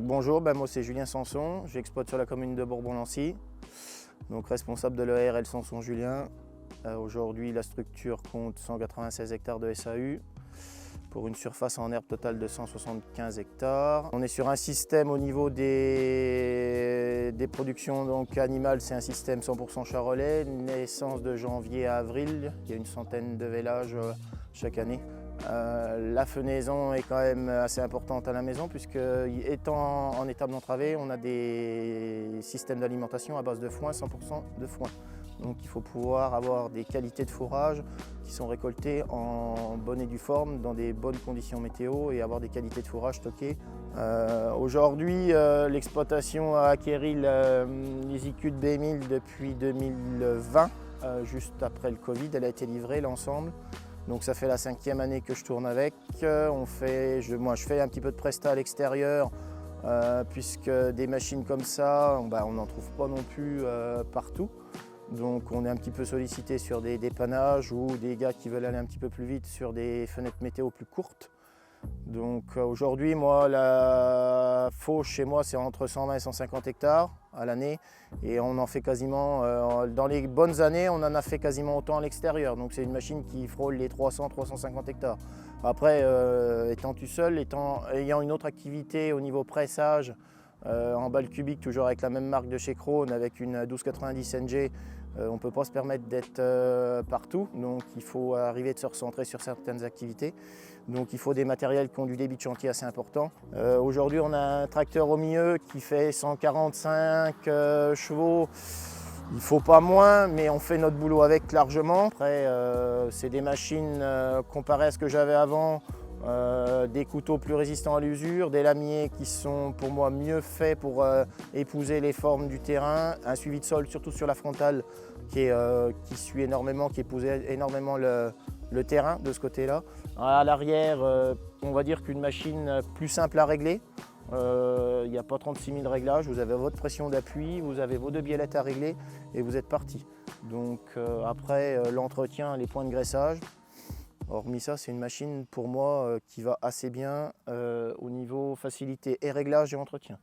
Bonjour, moi c'est Julien Sanson, j'exploite sur la commune de Bourbon-Lancy, donc responsable de l'EARL Sanson-Julien. Aujourd'hui la structure compte 196 hectares de SAU pour une surface en herbe totale de 175 hectares. On est sur un système au niveau des productions donc animales, c'est un système 100% charolais, naissance de janvier à avril, il y a une centaine de vélages chaque année. La fenaison est quand même assez importante à la maison puisque étant en étable non travée, on a des systèmes d'alimentation à base de foin, 100% de foin. Donc il faut pouvoir avoir des qualités de fourrage qui sont récoltées en bonne et due forme, dans des bonnes conditions météo et avoir des qualités de fourrage stockées. Aujourd'hui, l'exploitation a acquéri les IQ de B1000 depuis 2020, juste après le Covid, elle a été livrée l'ensemble. Donc ça fait la 5e année que je tourne avec. Moi je fais un petit peu de presta à l'extérieur puisque des machines comme ça, on n'en trouve pas non plus partout. Donc on est un petit peu sollicité sur des dépannages ou des gars qui veulent aller un petit peu plus vite sur des fenêtres météo plus courtes. Donc aujourd'hui, moi, la fauche chez moi, c'est entre 120 et 150 hectares à l'année. Et on en fait quasiment, dans les bonnes années, on en a fait quasiment autant à l'extérieur. Donc c'est une machine qui frôle les 300-350 hectares. Après, étant tout seul, ayant une autre activité au niveau pressage, en balle cubique, toujours avec la même marque de chez Krone, avec une 1290 NG, on ne peut pas se permettre d'être partout, donc il faut arriver de se recentrer sur certaines activités. Donc il faut des matériels qui ont du débit de chantier assez important. Aujourd'hui on a un tracteur au milieu qui fait 145 chevaux. Il ne faut pas moins, mais on fait notre boulot avec largement. Après, c'est des machines comparées à ce que j'avais avant, des couteaux plus résistants à l'usure, des lamiers qui sont pour moi mieux faits pour épouser les formes du terrain, un suivi de sol surtout sur la frontale qui suit énormément, qui épouse énormément le terrain de ce côté-là. À l'arrière, on va dire qu'une machine plus simple à régler. Il n'y a pas 36 000 réglages, vous avez votre pression d'appui, vous avez vos deux biellettes à régler et vous êtes parti. Donc après l'entretien, les points de graissage, hormis ça, c'est une machine pour moi qui va assez bien au niveau facilité et réglage et entretien.